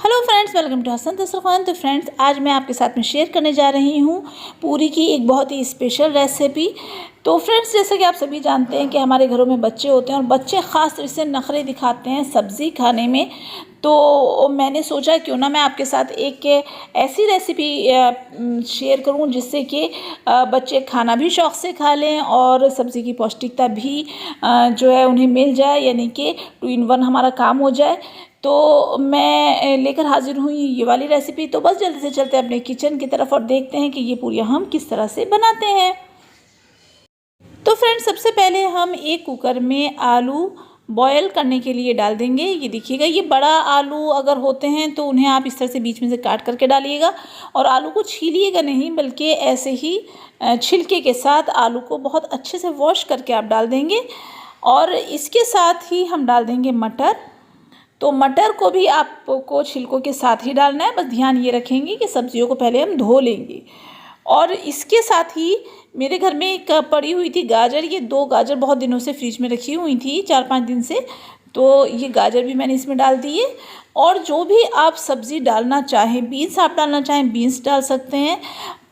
Hello friends, welcome to Hasan Dastarkhan. तो friends, आज मैं आपके साथ में शेयर करने जा रही हूँ पूरी की एक बहुत ही स्पेशल रेसिपी। तो फ्रेंड्स, जैसे कि आप सभी जानते हैं कि हमारे घरों में बच्चे होते हैं और बच्चे ख़ास तौर से नखरे दिखाते हैं सब्ज़ी खाने में। तो मैंने सोचा क्यों ना मैं आपके साथ एक ऐसी रेसिपी शेयर करूं जिससे कि बच्चे खाना भी शौक़ से खा लें और सब्ज़ी की पौष्टिकता भी जो है उन्हें मिल जाए, यानी कि 2 in 1 हमारा काम हो जाए। तो मैं लेकर हाजिर हुई ये वाली रेसिपी। तो बस जल्दी से चलते हैं अपने किचन की तरफ और देखते हैं कि ये पूरियाँ हम किस तरह से बनाते हैं। तो फ्रेंड्स, सबसे पहले हम एक कुकर में आलू बॉयल करने के लिए डाल देंगे। ये देखिएगा, ये बड़ा आलू अगर होते हैं तो उन्हें आप इस तरह से बीच में से काट करके डालिएगा और आलू को छीलिएगा नहीं, बल्कि ऐसे ही छिलके के साथ आलू को बहुत अच्छे से वॉश करके आप डाल देंगे। और इसके साथ ही हम डाल देंगे मटर। तो मटर को भी आपको छिलकों के साथ ही डालना है, बस ध्यान ये रखेंगे कि सब्जियों को पहले हम धो लेंगे। और इसके साथ ही मेरे घर में एक पड़ी हुई थी गाजर। ये 2 गाजर बहुत दिनों से फ्रिज में रखी हुई थी, 4-5 दिन से। तो ये गाजर भी मैंने इसमें डाल दी है। और जो भी आप सब्ज़ी डालना चाहें, बीन्स आप डालना चाहें बीन्स डाल सकते हैं,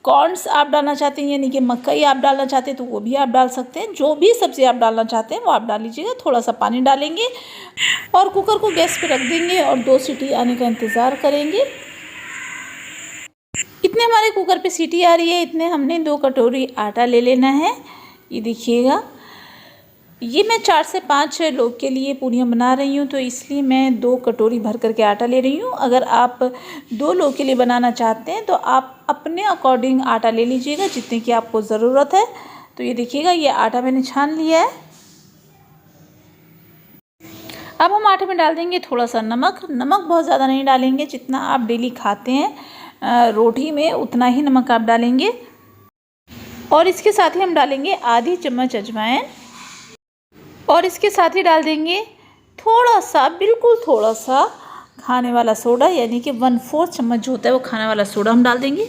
कॉर्न्स आप डालना चाहते हैं यानी कि मकई आप डालना चाहते हैं तो वो भी आप डाल सकते हैं। जो भी सब्ज़ी आप डालना चाहते हैं वो आप डाल लीजिएगा। थोड़ा सा पानी डालेंगे और कुकर को गैस पे रख देंगे और 2 सीटी आने का इंतज़ार करेंगे। इतने हमारे कुकर पे सीटी आ रही है, इतने हमने 2 कटोरी आटा ले लेना है। ये देखिएगा, ये मैं 4 से 5 लोग के लिए पूरियाँ बना रही हूँ, तो इसलिए मैं 2 कटोरी भर करके आटा ले रही हूँ। अगर आप 2 लोग के लिए बनाना चाहते हैं तो आप अपने अकॉर्डिंग आटा ले लीजिएगा, जितने की आपको ज़रूरत है। तो ये देखिएगा, ये आटा मैंने छान लिया है। अब हम आटे में डाल देंगे थोड़ा सा नमक। नमक बहुत ज़्यादा नहीं डालेंगे, जितना आप डेली खाते हैं रोटी में उतना ही नमक आप डालेंगे। और इसके साथ ही हम डालेंगे आधी चम्मच अजवाइन और इसके साथ ही डाल देंगे थोड़ा सा, बिल्कुल थोड़ा सा खाने वाला सोडा, यानी कि 1/4 चम्मच जो होता है वो खाने वाला सोडा हम डाल देंगे।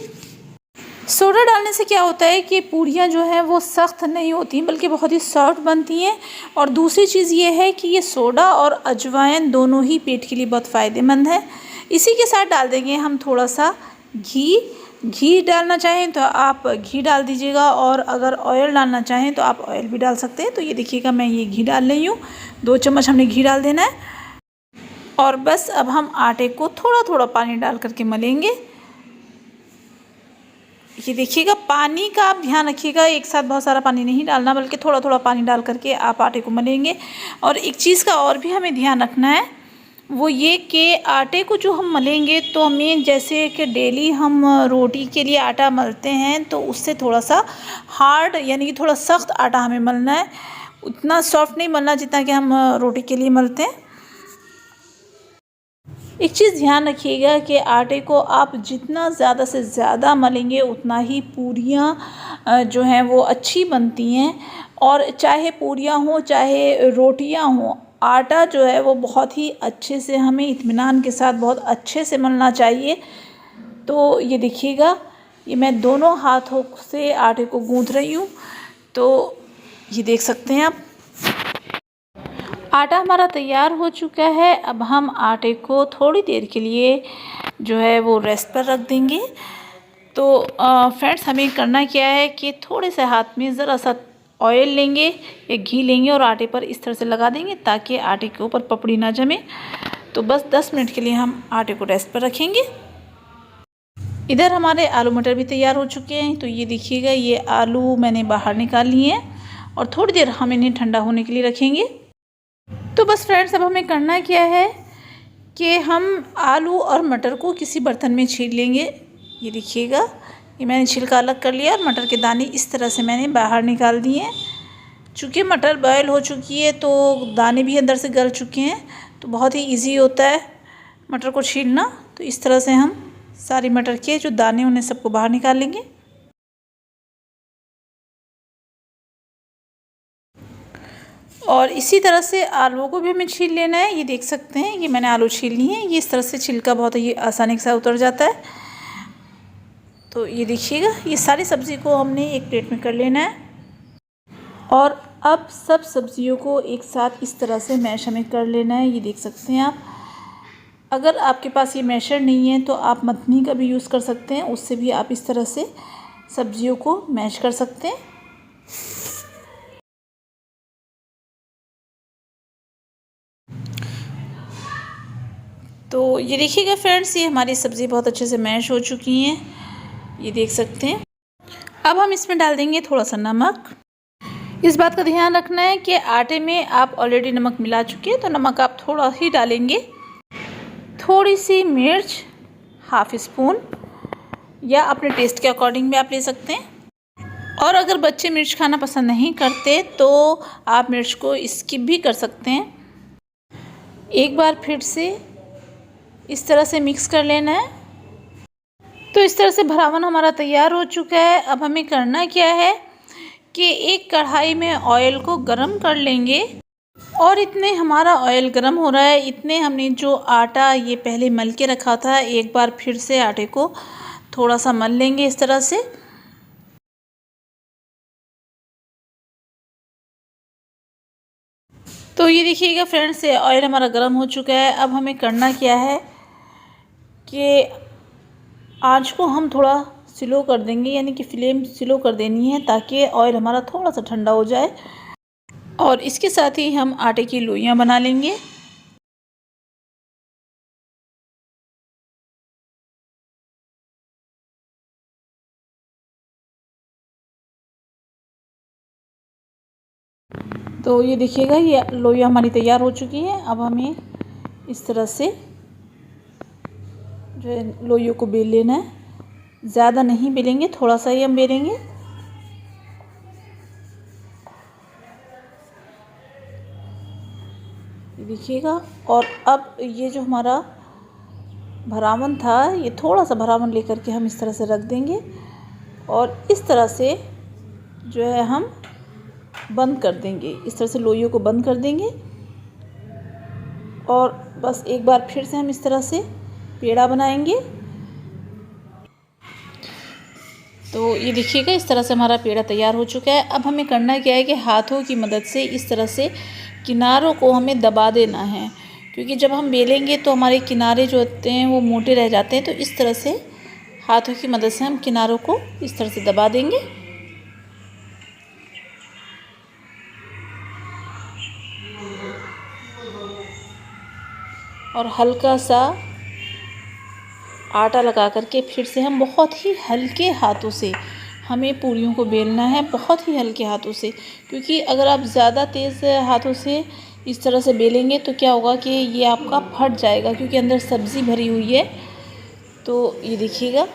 सोडा डालने से क्या होता है कि पूरियाँ जो हैं वो सख्त नहीं होती बल्कि बहुत ही सॉफ्ट बनती हैं। और दूसरी चीज़ ये है कि ये सोडा और अजवाइन दोनों ही पेट के लिए बहुत फ़ायदेमंद है। इसी के साथ डाल देंगे हम थोड़ा सा घी डालना चाहें तो आप घी डाल दीजिएगा, और अगर ऑयल डालना चाहें तो आप ऑयल भी डाल सकते हैं। तो ये देखिएगा, मैं ये घी डाल रही हूँ, 2 चम्मच हमने घी डाल देना है। और बस अब हम आटे को थोड़ा थोड़ा पानी डाल करके मलेंगे। ये देखिएगा, पानी का आप ध्यान रखिएगा, एक साथ बहुत सारा पानी नहीं डालना, बल्कि थोड़ा थोड़ा पानी डाल करके आप आटे को मलेंगे। और एक चीज़ का और भी हमें ध्यान रखना है, वो ये कि आटे को जो हम मलेंगे तो हमें, जैसे कि डेली हम रोटी के लिए आटा मलते हैं, तो उससे थोड़ा सा हार्ड यानी कि थोड़ा सख्त आटा हमें मलना है। उतना सॉफ्ट नहीं मलना जितना कि हम रोटी के लिए मलते हैं। एक चीज़ ध्यान रखिएगा कि आटे को आप जितना ज़्यादा से ज़्यादा मलेंगे उतना ही पूरियाँ जो हैं वो अच्छी बनती हैं। और चाहे पूरियाँ हों चाहे रोटियाँ हों, आटा जो है वो बहुत ही अच्छे से, हमें इत्मीनान के साथ बहुत अच्छे से मलना चाहिए। तो ये देखिएगा, ये मैं दोनों हाथों से आटे को गूँथ रही हूँ। तो ये देख सकते हैं आप, आटा हमारा तैयार हो चुका है। अब हम आटे को थोड़ी देर के लिए जो है वो रेस्ट पर रख देंगे। तो फ्रेंड्स, हमें करना क्या है कि थोड़े से हाथ में ज़रा सा ऑयल लेंगे या घी लेंगे और आटे पर इस तरह से लगा देंगे ताकि आटे के ऊपर पपड़ी ना जमे। तो बस 10 मिनट के लिए हम आटे को रेस्ट पर रखेंगे। इधर हमारे आलू मटर भी तैयार हो चुके हैं। तो ये देखिएगा, ये आलू मैंने बाहर निकाल लिए हैं और थोड़ी देर हम इन्हें ठंडा होने के लिए रखेंगे। तो बस फ्रेंड्स, अब हमें करना क्या है कि हम आलू और मटर को किसी बर्तन में छील लेंगे। ये देखिएगा, ये मैंने छिलका अलग कर लिया और मटर के दाने इस तरह से मैंने बाहर निकाल दिए हैं। चूँकि मटर बॉयल हो चुकी है तो दाने भी अंदर से गल चुके हैं, तो बहुत ही इजी होता है मटर को छीलना। तो इस तरह से हम सारी मटर के जो दाने उन्हें सबको बाहर निकाल लेंगे। और इसी तरह से आलूओं को भी हमें छील लेना है। ये देख सकते हैं, ये मैंने आलू छील लिए हैं। ये इस तरह से छिलका बहुत ही आसानी के साथ उतर जाता है। तो ये देखिएगा, ये सारी सब्ज़ी को हमने एक प्लेट में कर लेना है। और अब सब सब्जियों को एक साथ इस तरह से मैश हमें कर लेना है। ये देख सकते हैं आप, अगर आपके पास ये मैशर नहीं है तो आप मथनी का भी यूज़ कर सकते हैं, उससे भी आप इस तरह से सब्जियों को मैश कर सकते हैं। तो ये देखिएगा फ्रेंड्स, ये हमारी सब्ज़ी बहुत अच्छे से मैश हो चुकी हैं, ये देख सकते हैं। अब हम इसमें डाल देंगे थोड़ा सा नमक। इस बात का ध्यान रखना है कि आटे में आप ऑलरेडी नमक मिला चुके हैं, तो नमक आप थोड़ा ही डालेंगे। थोड़ी सी मिर्च, हाफ स्पून, या अपने टेस्ट के अकॉर्डिंग भी आप ले सकते हैं। और अगर बच्चे मिर्च खाना पसंद नहीं करते तो आप मिर्च को स्किप भी कर सकते हैं। एक बार फिर से इस तरह से मिक्स कर लेना है। तो इस तरह से भरावन हमारा तैयार हो चुका है। अब हमें करना क्या है कि एक कढ़ाई में ऑयल को गरम कर लेंगे, और इतने हमारा ऑयल गरम हो रहा है, इतने हमने जो आटा ये पहले मल के रखा था, एक बार फिर से आटे को थोड़ा सा मल लेंगे इस तरह से। तो ये देखिएगा फ्रेंड्स, ऑयल हमारा गरम हो चुका है। अब हमें करना क्या है कि आँच को हम थोड़ा स्लो कर देंगे, यानी कि फ्लेम स्लो कर देनी है ताकि ऑयल हमारा थोड़ा सा ठंडा हो जाए। और इसके साथ ही हम आटे की लोइयाँ बना लेंगे। तो ये देखिएगा, ये लोइयाँ हमारी तैयार हो चुकी हैं। अब हमें इस तरह से जो है लोइयों को बेल लेना है। ज़्यादा नहीं बेलेंगे, थोड़ा सा ही हम बेलेंगे। देखिएगा। और अब ये जो हमारा भरावन था, ये थोड़ा सा भरावन लेकर के हम इस तरह से रख देंगे, और इस तरह से जो है हम बंद कर देंगे। इस तरह से लोइयों को बंद कर देंगे, और बस एक बार फिर से हम इस तरह से पेड़ा बनाएंगे। तो ये देखिएगा, इस तरह से हमारा पेड़ा तैयार हो चुका है। अब हमें करना क्या है कि हाथों की मदद से इस तरह से किनारों को हमें दबा देना है, क्योंकि जब हम बेलेंगे तो हमारे किनारे जो होते हैं वो मोटे रह जाते हैं। तो इस तरह से हाथों की मदद से हम किनारों को इस तरह से दबा देंगे। और हल्का सा आटा लगा करके फिर से हम बहुत ही हल्के हाथों से हमें पूरियों को बेलना है, बहुत ही हल्के हाथों से। क्योंकि अगर आप ज़्यादा तेज़ हाथों से इस तरह से बेलेंगे तो क्या होगा कि ये आपका फट जाएगा, क्योंकि अंदर सब्ज़ी भरी हुई है। तो ये देखिएगा,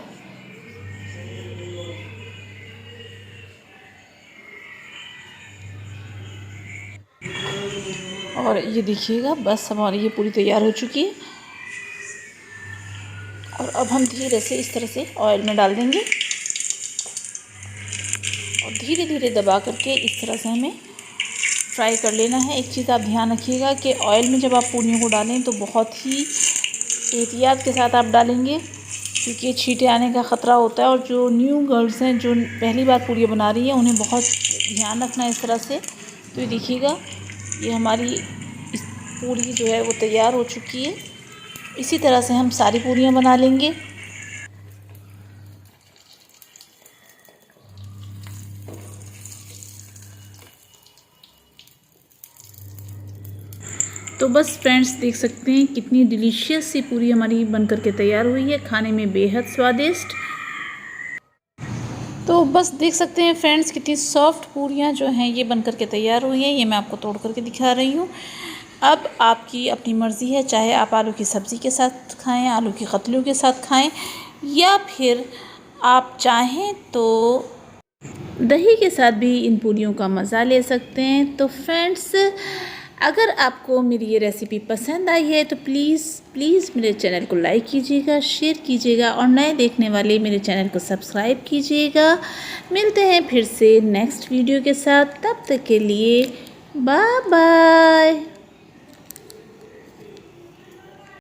और ये देखिएगा, बस हमारी ये पूरी तैयार हो चुकी है। और अब हम धीरे से इस तरह से ऑयल में डाल देंगे, और धीरे धीरे दबा करके इस तरह से हमें फ्राई कर लेना है। एक चीज़ आप ध्यान रखिएगा कि ऑयल में जब आप पूरियों को डालें तो बहुत ही एहतियात के साथ आप डालेंगे, क्योंकि छींटे आने का ख़तरा होता है। और जो न्यू गर्ल्स हैं, जो पहली बार पूरियाँ बना रही हैं, उन्हें बहुत ध्यान रखना है इस तरह से। तो ये देखिएगा, ये हमारी इस पूरी जो है वो तैयार हो चुकी है। इसी तरह से हम सारी पूरियाँ बना लेंगे। तो बस फ्रेंड्स, देख सकते हैं कितनी डिलीशियस सी पूरी हमारी बनकर के तैयार हुई है, खाने में बेहद स्वादिष्ट। तो बस देख सकते हैं फ्रेंड्स, कितनी सॉफ्ट पूरियाँ जो हैं ये बनकर के तैयार हुई हैं। ये मैं आपको तोड़ करके दिखा रही हूँ। अब आपकी अपनी मर्ज़ी है, चाहे आप आलू की सब्ज़ी के साथ खाएं, आलू की कतलियों के साथ खाएं, या फिर आप चाहें तो दही के साथ भी इन पूरियों का मज़ा ले सकते हैं। तो फ्रेंड्स, अगर आपको मेरी ये रेसिपी पसंद आई है तो प्लीज़ मेरे चैनल को लाइक कीजिएगा, शेयर कीजिएगा, और नए देखने वाले मेरे चैनल को सब्सक्राइब कीजिएगा। मिलते हैं फिर से नेक्स्ट वीडियो के साथ, तब तक के लिए बाय बाय।